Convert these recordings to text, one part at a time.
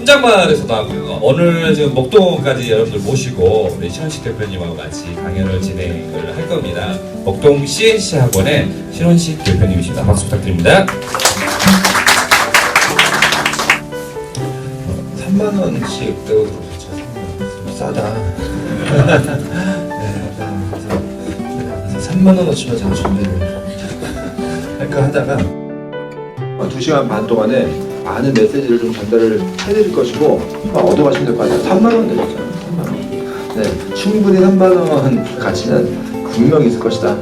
현장마을에서도 하고요. 오늘 지금 목동까지 여러분들 모시고 우리 신원식 대표님하고 같이 강연을 진행을 할 겁니다. 목동 CNC 학원의 신원식 대표님이십니다. 박수 부탁드립니다. 3만 원씩 떼고 들어오셨죠? 싸다. 네, 그래서 3만 원어치만 제가 준비를 할까 하다가 2시간 반 동안에 많은 메시지를 좀 전달을 해드릴 것이고 얻어가시면 될 것 같아요. 3만 원 되겠죠? 3만 원. 네, 충분히 3만 원 가치는 분명히 있을 것이다.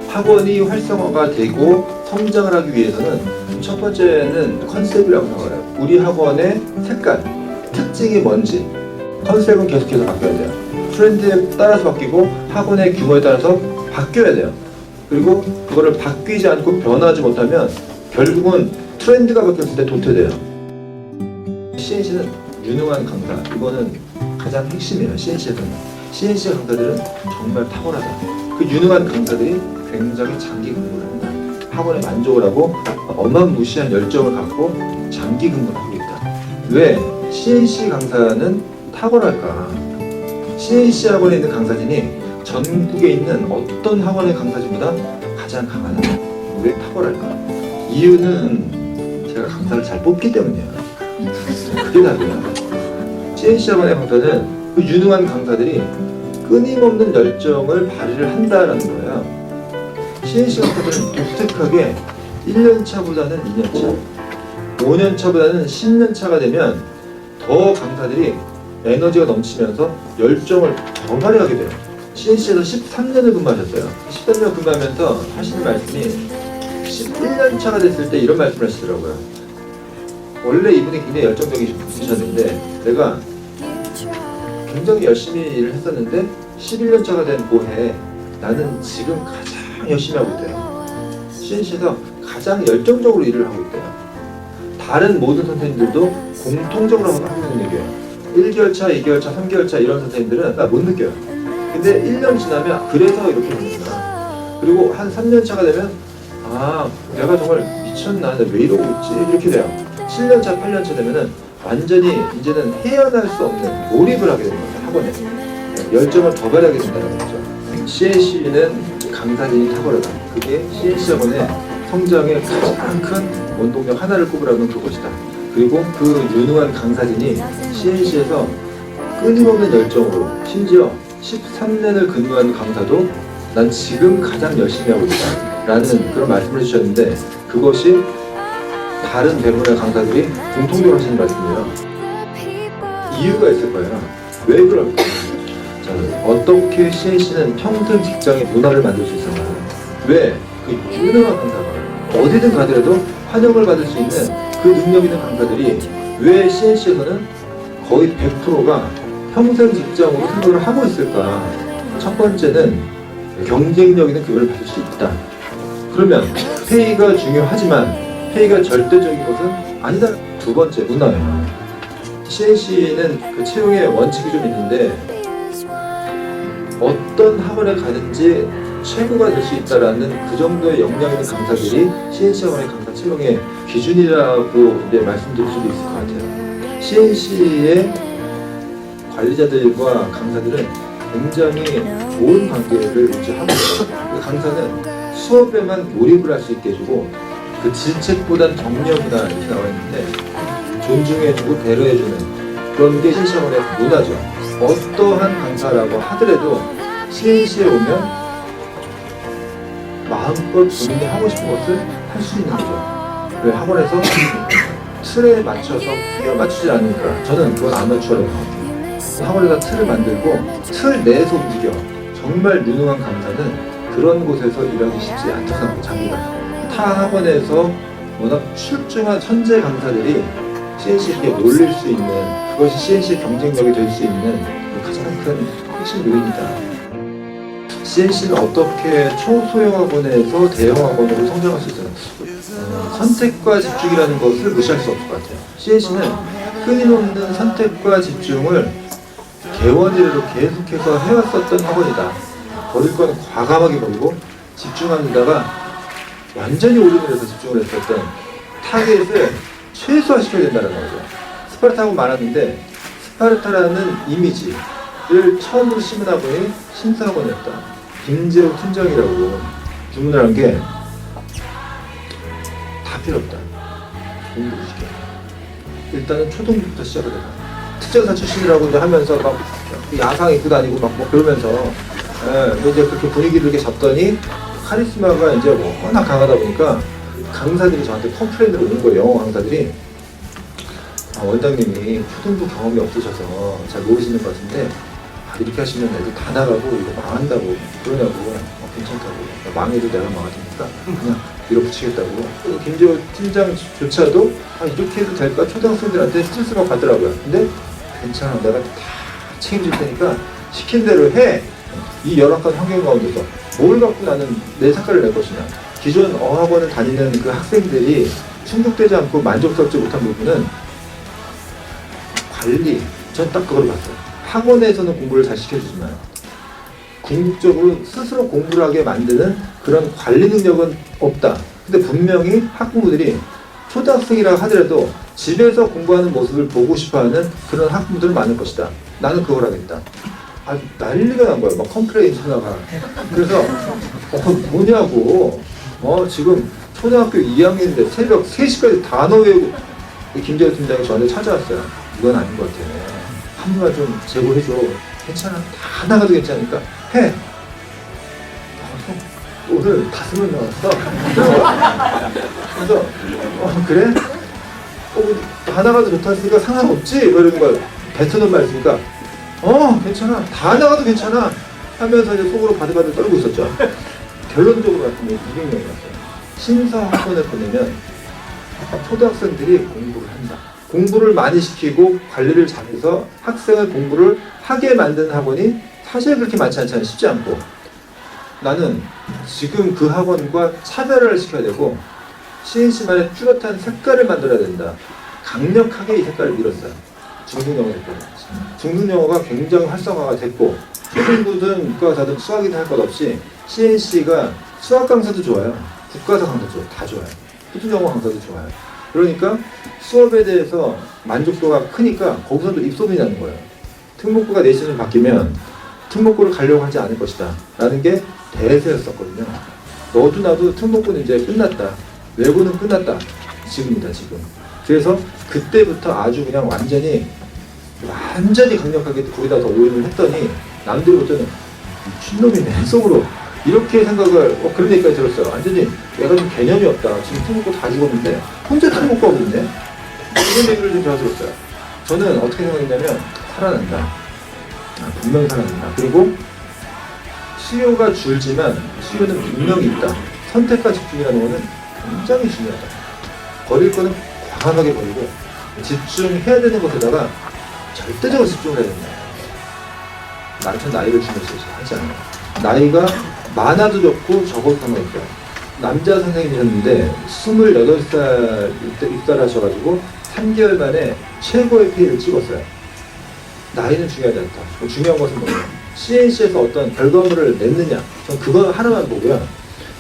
학원이 활성화가 되고 성장을 하기 위해서는 첫 번째는 컨셉이라고 생각해요. 우리 학원의 색깔, 특징이 뭔지 컨셉은 계속해서 바뀌어야 돼요. 트렌드에 따라서 바뀌고 학원의 규모에 따라서 바뀌어야 돼요. 그리고 그거를 바뀌지 않고 변하지 못하면 결국은 트렌드가 바뀌었을 때 도태돼요. CNC는 유능한 강사, 이거는 가장 핵심이에요. CNC에서는 CNC 강사들은 정말 탁월하다. 그 유능한 강사들이 굉장히 장기 근무를 한다. 학원에 만족을 하고 어마무시한 열정을 갖고 장기 근무를 하고 있다. 왜 CNC 강사는 탁월할까? CNC 학원에 있는 강사진이 전국에 있는 어떤 학원의 강사진보다 가장 강하다. 왜 탁월할까? 이유는 제가 강사를 잘 뽑기 때문이에요. 그게 답이에요. CNC 학원의 강사는 그 유능한 강사들이 끊임없는 열정을 발휘를 한다라는 거예요. CNC 강사들은 독특하게 1년차보다는 2년차, 5년차보다는 10년차가 되면 더 강사들이 에너지가 넘치면서 열정을 더 발휘하게 돼요. CNC에서 13년을 근무하셨어요. 13년 근무하면서 하시는 말씀이 11년차가 됐을 때 이런 말씀을 하시더라고요. 원래 이분이 굉장히 열정적이셨는데 내가 굉장히 열심히 일을 했었는데 11년차가 된 고해에 나는 지금 가장 열심히 하고 있대요. CNC에서 가장 열정적으로 일을 하고 있대요. 다른 모든 선생님들도 공통적으로 하고 있는 얘기예요. 1개월차, 2개월차, 3개월차 이런 선생님들은 나 못 느껴요. 근데 1년 지나면 그래서 이렇게 되는구나. 그리고 한 3년차가 되면 아 내가 정말 미쳤나, 왜 이러고 있지? 이렇게 돼요. 7년차, 8년차 되면은 완전히 이제는 헤어날 수 없는 몰입을 하게 되는 거죠. 학원에 열정을 더 발휘하게 된다는 거죠. CNC는 강사진이 탁월하다. 그게 CNC 학원의 성장의 가장 큰 원동력 하나를 꼽으라면 그것이다. 그리고 그 유능한 강사진이 CNC에서 끊임없는 열정으로 심지어 13년을 근무한 강사도 난 지금 가장 열심히 하고 있다 라는 그런 말씀을 해주셨는데 그것이 다른 대부분의 강사들이 공통적으로 하시는 말씀이에요. 이유가 있을 거예요. 왜 그럴까? 자, 어떻게 CNC는 평생 직장의 문화를 만들 수 있을까? 왜? 그 유능한 강사가 어디든 가더라도 환영을 받을 수 있는 그 능력 있는 강사들이 왜 CNC에서는 거의 100%가 평생 직장으로 생각을 하고 있을까? 첫 번째는 경쟁력 있는 교육을 받을 수 있다. 그러면 페이가 중요하지만 페이가 절대적인 것은 아니다. 두 번째, 문화예요. CNC는 그 채용의 원칙이 좀 있는데 어떤 학원에 가든지 최고가 될 수 있다라는 그 정도의 역량 있는 강사들이 CNC 학원의 강사 채용의 기준이라고 이제 말씀드릴 수도 있을 것 같아요. CNC의 관리자들과 강사들은 굉장히 좋은 관계를 유지하고 그 강사는 수업에만 몰입을 할 수 있게 해주고 그 질책보단 격려보다 이렇게 나와 있는데 존중해주고 배려해주는 그런 게 CNC 학원의 문화죠. 어떠한 강사라고 하더라도 CNC에 오면 마음껏 본인이 하고 싶은 것을 할 수 있는 거죠. 왜 학원에서 틀에 맞춰서 맞추지 않으니까 저는 그건 아마추어라고 생각해요. 학원에다 틀을 만들고 틀 내에서 움직여. 정말 유능한 강사는 그런 곳에서 일하기 쉽지 않다고 생각해요. 자기가 타 학원에서 워낙 출중한 천재 강사들이 CNC에 놀릴 수 있는 그것이 CNC 경쟁력이 될 수 있는 가장 큰 핵심 요인이다. CNC는 어떻게 초소형 학원에서 대형 학원으로 성장할 수 있어요? 선택과 집중이라는 것을 무시할 수 없을 것 같아요. CNC는 끊임없는 선택과 집중을 개원 이래로 계속해서 해왔었던 학원이다. 버릴 거는 과감하게 버리고 집중하는 데다가 완전히 올인을 해서 집중을 했을 때 타겟을 최소화시켜야 된다는 거죠. 스파르타하고 많았는데 스파르타라는 이미지를 처음으로 심은 학원이 신사학원이었다. 김재호 팀장이라고 주문을 한 게 다 필요 없다. 공부를 시켜. 일단은 초등부터 시작을 해라. 특전사 출신이라고 이제 하면서 막 야상 입고 다니고 막 그러면서 이제 그렇게 분위기를 이렇게 잡더니 카리스마가 이제 워낙 강하다 보니까 강사들이 저한테 컴플레인을 오는 거예요. 영어 강사들이. 원장님이 초등부 경험이 없으셔서 잘 모르시는 것 같은데 이렇게 하시면 애들 다 나가고 이거 망한다고 그러냐고. 괜찮다고. 망해도 내가 망하니까 그냥 밀어붙이겠다고. 김재호 팀장조차도 이렇게 해도 될까? 초등학생들한테 스트레스가 받더라고요. 근데 괜찮아. 내가 다 책임질 테니까 시킨 대로 해. 이 열악한 환경 가운데서 뭘 갖고 나는 내 색깔을 낼 것이냐. 기존 어학원을 다니는 그 학생들이 충족되지 않고 만족스럽지 못한 부분은 관리. 전 딱 그걸 봤어요. 학원에서는 공부를 잘 시켜주지만 궁극적으로 스스로 공부를 하게 만드는 그런 관리 능력은 없다. 근데 분명히 학부모들이 초등학생이라 하더라도 집에서 공부하는 모습을 보고 싶어하는 그런 학부모들은 많을 것이다. 나는 그걸 하겠다. 아주 난리가 난 거예요. 막 컴플레인 하나가. 그래서 뭐냐고. 지금 초등학교 2학년인데 새벽 3시까지 단어 외우고 김재호 팀장이 저한테 찾아왔어요. 이건 아닌 것 같아. 한 번만 좀 제보해줘. 괜찮아. 다 나가도 괜찮으니까 해. 오늘 5명 나왔어. 그래서 그래? 다 나가도 좋다 했으니까 상관없지? 이러는 걸 뱉어놓은 말 있으니까 괜찮아. 다 나가도 괜찮아. 하면서 이제 속으로 바들바들 떨고 있었죠. 결론적으로 봤더니 200명이 왔어요. 신사학원을 보내면 초등학생들이 공부를 한다. 공부를 많이 시키고 관리를 잘해서 학생을 공부를 하게 만드는 학원이 사실 그렇게 많지 않잖아요. 쉽지 않고. 나는 지금 그 학원과 차별화를 시켜야 되고 CNC만의 뚜렷한 색깔을 만들어야 된다. 강력하게 이 색깔을 밀었어요. 중등영어 색깔. 중등영어가 굉장히 활성화가 됐고 초등부든 국가사든 수학이든 할 것 없이 CNC가 수학 강사도 좋아요. 국가사 강사도 다 좋아요. 초등영어 강사도 좋아요. 그러니까 수업에 대해서 만족도가 크니까 거기서도 입소문이 나는 거예요. 특목고가 내신을 바뀌면 특목고를 가려고 하지 않을 것이다 라는 게 대세였었거든요. 너도 나도 특목고는 이제 끝났다. 외고는 끝났다. 지금이다 지금. 그래서 그때부터 아주 그냥 완전히 강력하게 거기다 더 오인을 했더니 남들이 볼 때는 미친놈이네 속으로 이렇게 생각을 그런 얘기까지 들었어요. 완전히 얘가 좀 개념이 없다. 지금 특목고 다 죽었는데 혼자 특목고 하고 있네. 이런 얘기를 좀 제가 들었어요. 저는 어떻게 생각했냐면 살아난다. 분명히 살아난다. 그리고 수요가 줄지만 수요는 분명히 있다. 선택과 집중이라는 거는 굉장히 중요하다. 버릴 거는 과감하게 버리고 집중해야 되는 것에다가 절대적으로 집중을 해야 된다. 나한테 나이를 주면서 하지 않아요. 나이가 많아도 좋고 적어도 상관없어요. 남자 선생님이셨는데 28살 입사하셔가지고 3개월 만에 최고의 페이를 찍었어요. 나이는 중요하지 않다. 중요한 것은 뭐냐? CNC에서 어떤 결과물을 냈느냐. 전 그거 하나만 보고요.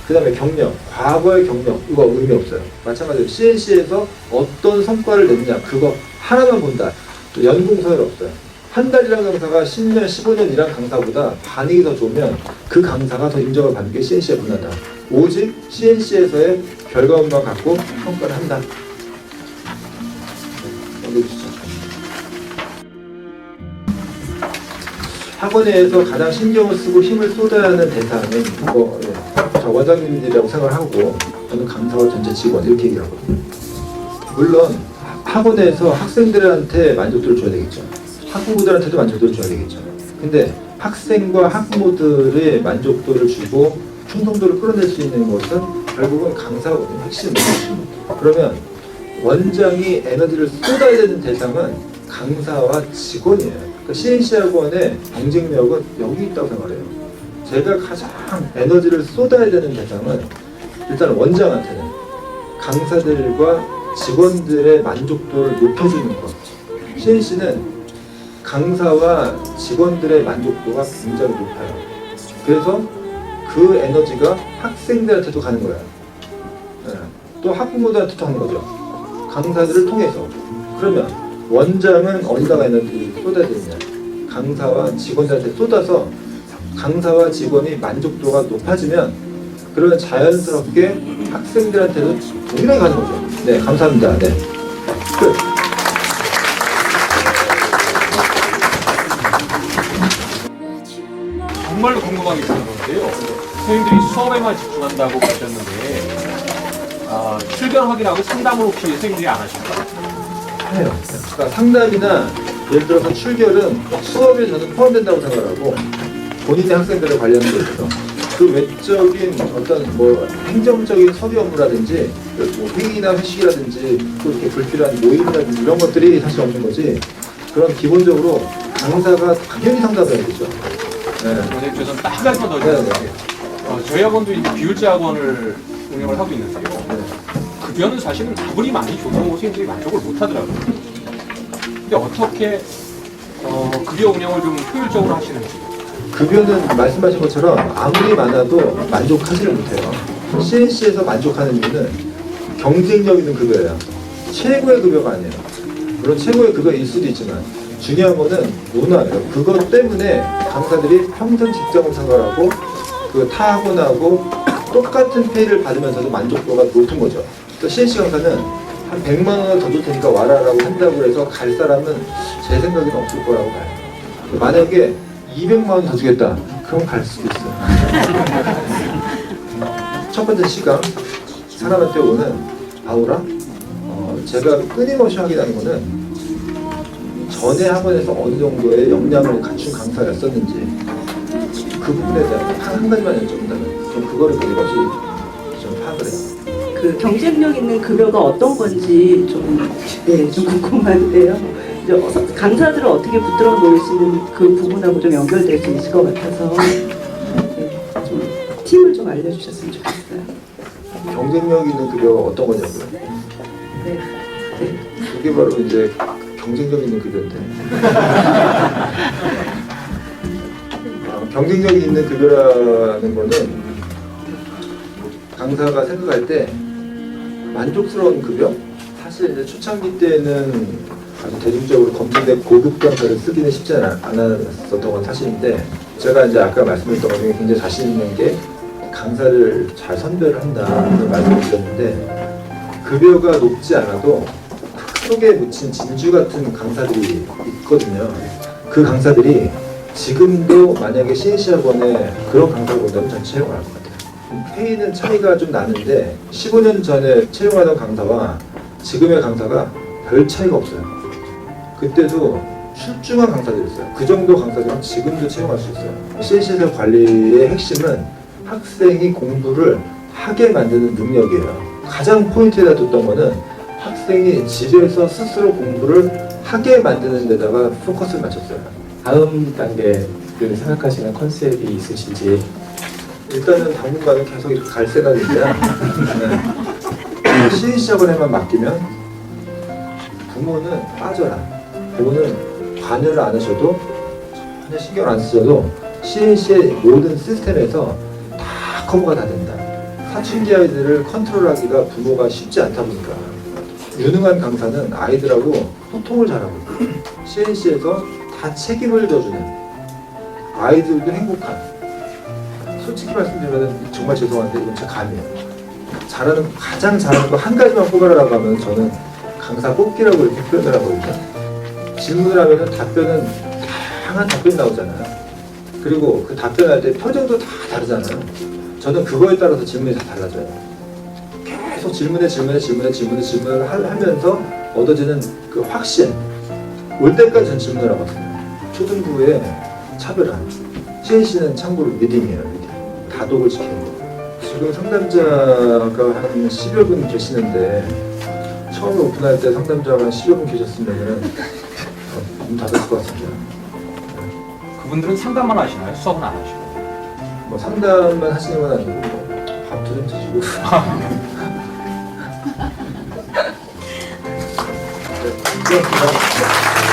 그 다음에 경력, 과거의 경력, 이거 의미 없어요. 마찬가지로 CNC에서 어떤 성과를 냈느냐. 그거 하나만 본다. 또 연공서열 없어요. 한 달 일한 강사가 10년, 15년 일한 강사보다 반응이 더 좋으면 그 강사가 더 인정을 받는 게 CNC에 끝난다. 오직 CNC에서의 결과물만 갖고 평가를 한다. 학원에서 가장 신경을 쓰고 힘을 쏟아야 하는 대상은 저 원장님들이라고 생각을 하고 저는 강사와 전체 직원 이렇게 얘기를 하거든요. 물론 학원에서 학생들한테 만족도를 줘야 되겠죠. 학부모들한테도 만족도를 줘야 되겠죠. 근데 학생과 학부모들의 만족도를 주고 충성도를 끌어낼 수 있는 것은 결국은 강사거든요. 핵심. 그러면 원장이 에너지를 쏟아야 되는 대상은 강사와 직원이에요. 그러니까 CNC 학원의 경쟁력은 여기 있다고 생각해요. 제가 가장 에너지를 쏟아야 되는 대상은 일단 원장한테는 강사들과 직원들의 만족도를 높여주는 것. CNC는 강사와 직원들의 만족도가 굉장히 높아요. 그래서 그 에너지가 학생들한테도 가는 거예요. 또 학부모들한테도 하는 거죠. 강사들을 통해서. 그러면 원장은 어디다가 에너지 쏟아야 되느냐. 강사와 직원들한테 쏟아서 강사와 직원이 만족도가 높아지면 그러면 자연스럽게 학생들한테도 동일하게 가는 거죠. 네, 감사합니다. 네. 끝. 정말로 궁금한 게 있는 건데요. 선생님들이 수업에만 집중한다고 하셨는데 출결 확인하고 상담을 혹시 선생님들이 안 하실까요? 해요. 그러니까 상담이나 예를 들어서 출결은 수업에 저는 포함된다고 생각하고 본인의 학생들을 관리하는 데 있어서 그 외적인 어떤 뭐 행정적인 서류 업무라든지 뭐 회의나 회식이라든지 또 이렇게 불필요한 모임이라든지 이런 것들이 사실 없는 거지. 그런 기본적으로 강사가 당연히 상담을 해야 되죠. 네. 선생님 죄송합니다. 한 가지만 더 네, 드릴게요. 저희 학원도 이제 비율제 학원을 운영을 하고 있는데요. 네. 급여는 사실은 아무리 많이 줘도 선생님들이 만족을 못 하더라고요. 근데 어떻게 급여 운영을 좀 효율적으로 하시는지. 급여는 말씀하신 것처럼 아무리 많아도 만족하지를 못해요. CNC에서 만족하는 이유는 경쟁력 있는 급여예요. 최고의 급여가 아니에요. 물론 최고의 급여일 수도 있지만 중요한 거는 문화예요. 그것 때문에 강사들이 평생 직장을 생활하고 그 타 학원하고 똑같은 페이를 받으면서도 만족도가 높은 거죠. 또 CNC 강사는 한 100만 원을 더 줄 테니까 와라라고 한다고 해서 갈 사람은 제 생각에는 없을 거라고 봐요. 만약에 200만 원 더 주겠다. 그럼 갈 수도 있어요. 첫 번째 시간 사람한테 오는 아우라. 제가 끊임없이 확인하는 거는 전에 학원에서 어느 정도의 역량을 갖춘 강사였었는지 그 부분에 대한 한 가지만 여쭤본다면 좀 그거를 끊임없이 좀 파악을 해요. 그 경쟁력 있는 급여가 어떤 건지 좀 궁금한데요. 이제 강사들을 어떻게 붙들어 놓을 수 있는 그 부분하고 좀 연결될 수 있을 것 같아서 좀 팁을 좀 알려주셨으면 좋겠어요. 경쟁력 있는 급여가 어떤 거냐고요? 네. 네. 그게 바로 이제 경쟁력 있는 급여인데 경쟁력이 있는 급여라는 거는 강사가 생각할 때 만족스러운 급여? 사실 이제 초창기 때는 아주 대중적으로 검증된 고급 강사를 쓰기는 쉽지 않았었던 건 사실인데 제가 이제 아까 말씀드렸던 것 중에 굉장히 자신 있는 게 강사를 잘 선별을 한다는 말씀을 드렸는데 급여가 높지 않아도 흙 속에 묻힌 진주 같은 강사들이 있거든요. 그 강사들이 지금도 만약에 CNC 학원에 그런 강사를 본다면 전 채용을 할 것 같아요. 페이는 차이가 좀 나는데 15년 전에 채용하던 강사와 지금의 강사가 별 차이가 없어요. 그때도 출중한 강사들이었어요. 그 정도 강사들은 지금도 채용할 수 있어요. CNC 관리의 핵심은 학생이 공부를 하게 만드는 능력이에요. 가장 포인트에다 뒀던 거는 학생이 집에서 스스로 공부를 하게 만드는 데다가 포커스를 맞췄어요. 다음 단계를 생각하시는 컨셉이 있으신지. 일단은 당분간은 계속 이렇게 갈 생각인데요. 네. CNC 학원에만 맡기면 부모는 빠져라. 부모는 관여를 안 하셔도 전혀 신경 안 쓰셔도 CNC의 모든 시스템에서 다 커버가 다 된다. 사춘기 아이들을 컨트롤하기가 부모가 쉽지 않다 보니까 유능한 강사는 아이들하고 소통을 잘하고 CNC에서 다 책임을 져주는 아이들도 행복한 솔직히 말씀드리면 정말 죄송한데 이건 제 감이에요. 가장 잘하는 거 한 가지만 뽑아라라고 하면 저는 강사 뽑기라고 이렇게 표현을 하거든요. 질문을 하면 답변은 다양한 답변이 나오잖아요. 그리고 그 답변할 때 표정도 다 다르잖아요. 저는 그거에 따라서 질문이 다 달라져요. 계속 질문을 하면서 얻어지는 그 확신 올 때까지 전 질문을 하거든요. 초등부의 차별함. CNC는 참고로 리딩이에요. 리딩. 다독을 지키는 거. 지금 상담자가 한 10여 분 계시는데 처음에 오픈할 때 상담자가 한 10여 분 계셨으면 문 닫았을 것 같습니다. 그분들은 상담만 하시나요? 수업은 안 하시고? 뭐 상담만 하시는 건 아니고 밥도 좀 드시고 네, 고맙습니다.